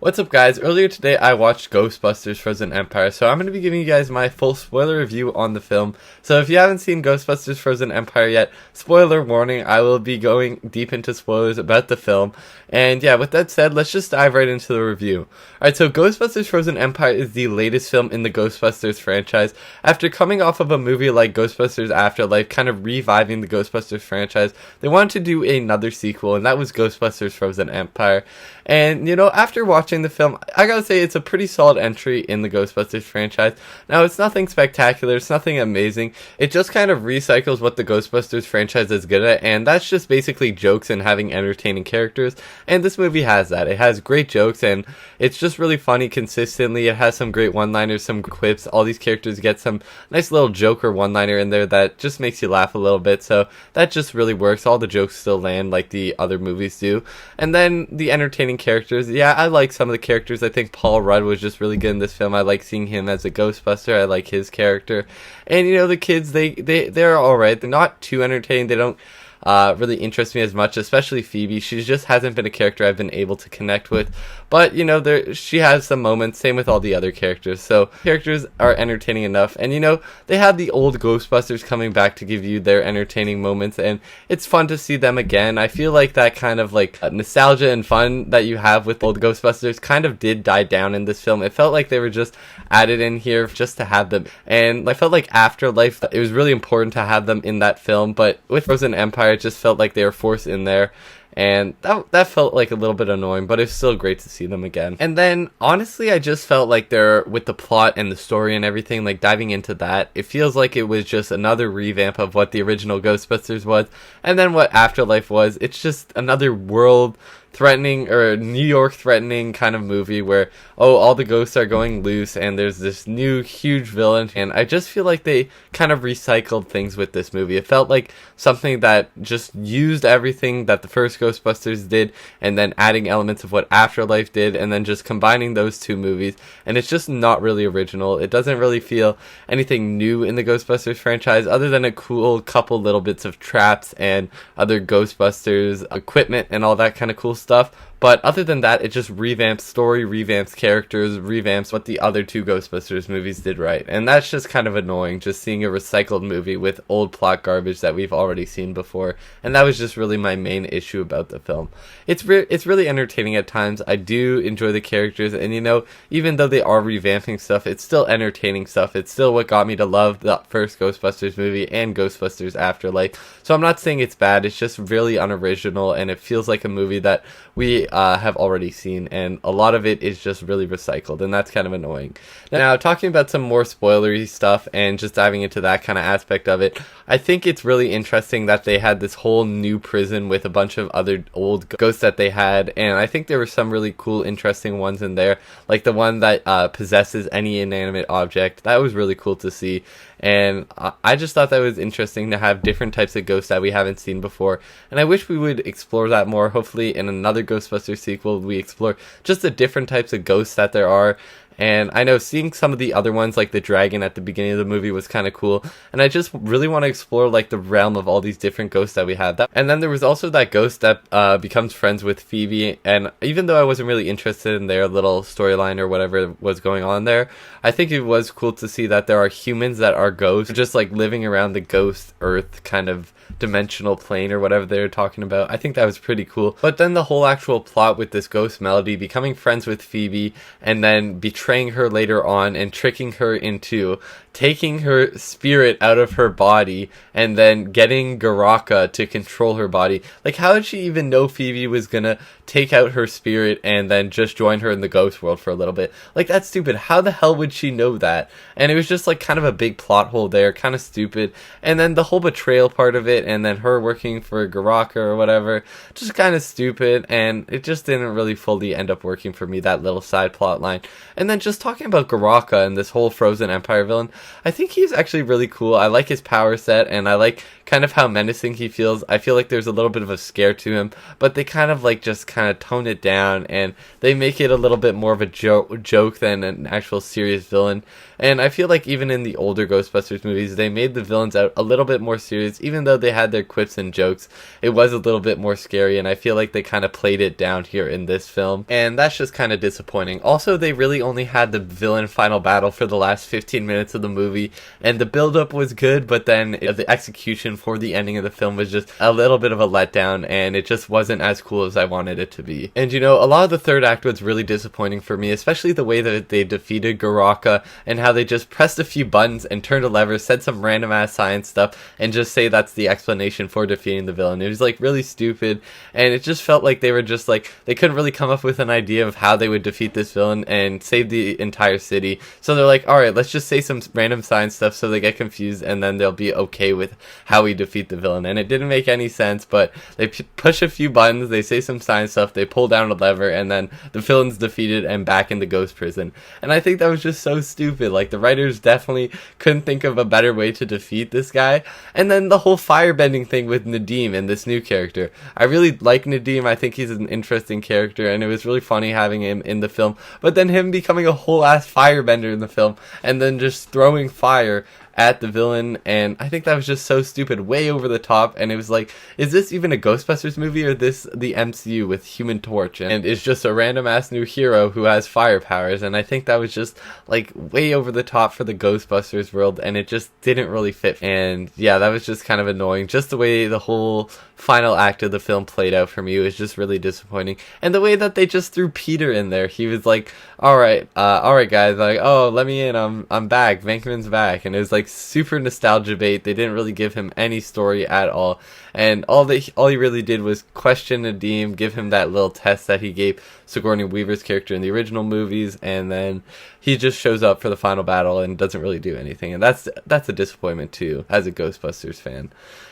What's up, guys? Earlier today I watched Ghostbusters Frozen Empire, so I'm going to be giving you guys my full spoiler review on the film. So if you haven't seen Ghostbusters Frozen Empire yet, spoiler warning, I will be going deep into spoilers about the film. And yeah, with that said, let's just dive right into the review. Alright, so Ghostbusters Frozen Empire is the latest film in the Ghostbusters franchise. After coming off of a movie like Ghostbusters Afterlife, kind of reviving the Ghostbusters franchise, they wanted to do another sequel, and that was Ghostbusters Frozen Empire. And, you know, after watching the film, I gotta say it's a pretty solid entry in the Ghostbusters franchise. Now, it's nothing spectacular, it's nothing amazing. It just kind of recycles what the Ghostbusters franchise is good at, and that's just basically jokes and having entertaining characters. And this movie has that. It has great jokes, and it's just really funny consistently. It has some great one-liners, some quips. All these characters get some nice little joke or one-liner in there that just makes you laugh a little bit, so that just really works. All the jokes still land like the other movies do. And then the entertaining characters. Yeah, I like some of the characters. I think Paul Rudd was just really good in this film. I like seeing him as a Ghostbuster. I like his character. And you know, the kids, they're alright. They're not too entertaining. They don't really interest me as much, especially Phoebe. She just hasn't been a character I've been able to connect with. But, you know, she has some moments, same with all the other characters. So, characters are entertaining enough. And, you know, they have the old Ghostbusters coming back to give you their entertaining moments. And it's fun to see them again. I feel like that kind of, like, nostalgia and fun that you have with old Ghostbusters kind of did die down in this film. It felt like they were just added in here just to have them. And I felt like Afterlife, it was really important to have them in that film. But with Frozen Empire, it just felt like they were forced in there. And that felt like a little bit annoying, but it's still great to see them again. And then, honestly, I just felt like with the plot and the story and everything, like diving into that, it feels like it was just another revamp of what the original Ghostbusters was, and then what Afterlife was. It's just another world-threatening or New York-threatening kind of movie where, oh, all the ghosts are going loose and there's this new huge villain, and I just feel like they kind of recycled things with this movie. It felt like something that just used everything that the first Ghostbusters did and then adding elements of what Afterlife did and then just combining those two movies, and it's just not really original. It doesn't really feel anything new in the Ghostbusters franchise other than a cool couple little bits of traps and other Ghostbusters equipment and all that kind of cool stuff. But other than that, it just revamps story, revamps characters, revamps what the other two Ghostbusters movies did right. And that's just kind of annoying, just seeing a recycled movie with old plot garbage that we've already seen before. And that was just really my main issue about the film. It's really entertaining at times. I do enjoy the characters, and you know, even though they are revamping stuff, it's still entertaining stuff. It's still what got me to love the first Ghostbusters movie and Ghostbusters Afterlife. So I'm not saying it's bad, it's just really unoriginal, and it feels like a movie that we have already seen, and a lot of it is just really recycled, and that's kind of annoying. Now, talking about some more spoilery stuff and just diving into that kind of aspect of it, I think it's really interesting that they had this whole new prison with a bunch of other old ghosts that they had, and I think there were some really cool, interesting ones in there, like the one that possesses any inanimate object. That was really cool to see. And I just thought that was interesting to have different types of ghosts that we haven't seen before. And I wish we would explore that more. Hopefully in another Ghostbusters sequel, we explore just the different types of ghosts that there are. And I know seeing some of the other ones, like the dragon at the beginning of the movie, was kind of cool. And I just really want to explore like the realm of all these different ghosts that we have. And then there was also that ghost that becomes friends with Phoebe. And even though I wasn't really interested in their little storyline or whatever was going on there, I think it was cool to see that there are humans that are ghosts, just like living around the ghost Earth kind of dimensional plane or whatever they're talking about. I think that was pretty cool. But then the whole actual plot with this ghost Melody becoming friends with Phoebe and then betraying her later on and tricking her into taking her spirit out of her body and then getting Garaka to control her body. Like, how did she even know Phoebe was gonna take out her spirit and then just join her in the ghost world for a little bit? Like, that's stupid. How the hell would she know that? And it was just like kind of a big plot hole there, kind of stupid. And then the whole betrayal part of it, and then her working for Garaka or whatever, just kind of stupid, and it just didn't really fully end up working for me, that little side plot line. And then just talking about Garaka and this whole Frozen Empire villain, I think he's actually really cool. I like his power set, and I like kind of how menacing he feels. I feel like there's a little bit of a scare to him, but they kind of like just kind of tone it down, and they make it a little bit more of a joke than an actual serious villain. And I feel like even in the older Ghostbusters movies, they made the villains out a little bit more serious. Even though they had their quips and jokes, it was a little bit more scary, and I feel like they kind of played it down here in this film, and that's just kind of disappointing. Also, they really only had the villain final battle for the last 15 minutes of the movie, and the build-up was good, but then the execution for the ending of the film was just a little bit of a letdown, and it just wasn't as cool as I wanted it to be. And you know, a lot of the third act was really disappointing for me, especially the way that they defeated Garaka, and how they just pressed a few buttons and turned a lever, said some random ass science stuff, and just say that's the explanation for defeating the villain. It was like really stupid, and it just felt like they were just like, they couldn't really come up with an idea of how they would defeat this villain and save the entire city. So they're like, alright, let's just say some random science stuff so they get confused, and then they'll be okay with how we defeat the villain. And it didn't make any sense, but they push a few buttons, they say some science stuff, they pull down a lever, and then the villain's defeated and back in the ghost prison. And I think that was just so stupid. Like, the writers definitely couldn't think of a better way to defeat this guy. And then the whole firebending thing with Nadim and this new character. I really like Nadim. I think he's an interesting character, and it was really funny having him in the film. But then him becoming a whole ass firebender in the film, and then just throwing fire at the villain, and I think that was just so stupid, way over the top. And it was like, is this even a Ghostbusters movie, or this the MCU with Human Torch, and is just a random ass new hero who has fire powers? And I think that was just like way over the top for the Ghostbusters world, and it just didn't really fit. And yeah, that was just kind of annoying. Just the way the whole final act of the film played out for me was just really disappointing. And the way that they just threw Peter in there, he was like, all right guys, like, oh, let me in, I'm back, Venkman's back. And it was like super nostalgia bait. They didn't really give him any story at all, and all he really did was question Nadim, give him that little test that he gave Sigourney Weaver's character in the original movies, and then he just shows up for the final battle and doesn't really do anything. And that's a disappointment too, as a Ghostbusters fan.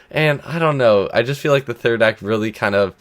And I don't know, I just feel like the third act really kind of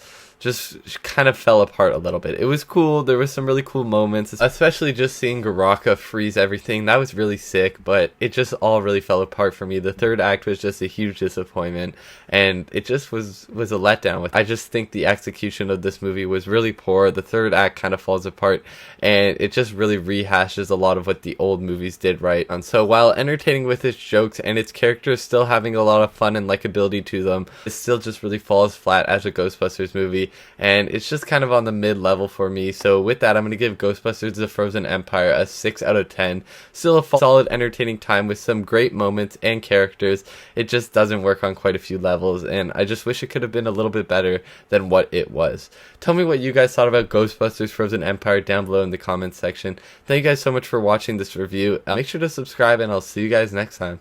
fell apart a little bit. It was cool, there was some really cool moments, especially just seeing Garaka freeze everything. That was really sick, but it just all really fell apart for me. The third act was just a huge disappointment, and it just was a letdown. I just think the execution of this movie was really poor. The third act kind of falls apart, and it just really rehashes a lot of what the old movies did right. And so while entertaining with its jokes and its characters still having a lot of fun and likability to them, it still just really falls flat as a Ghostbusters movie, and it's just kind of on the mid-level for me. So with that, I'm going to give Ghostbusters The Frozen Empire a 6 out of 10. Still a solid, entertaining time with some great moments and characters. It just doesn't work on quite a few levels, and I just wish it could have been a little bit better than what it was. Tell me what you guys thought about Ghostbusters Frozen Empire down below in the comments section. Thank you guys so much for watching this review. Make sure to subscribe, and I'll see you guys next time.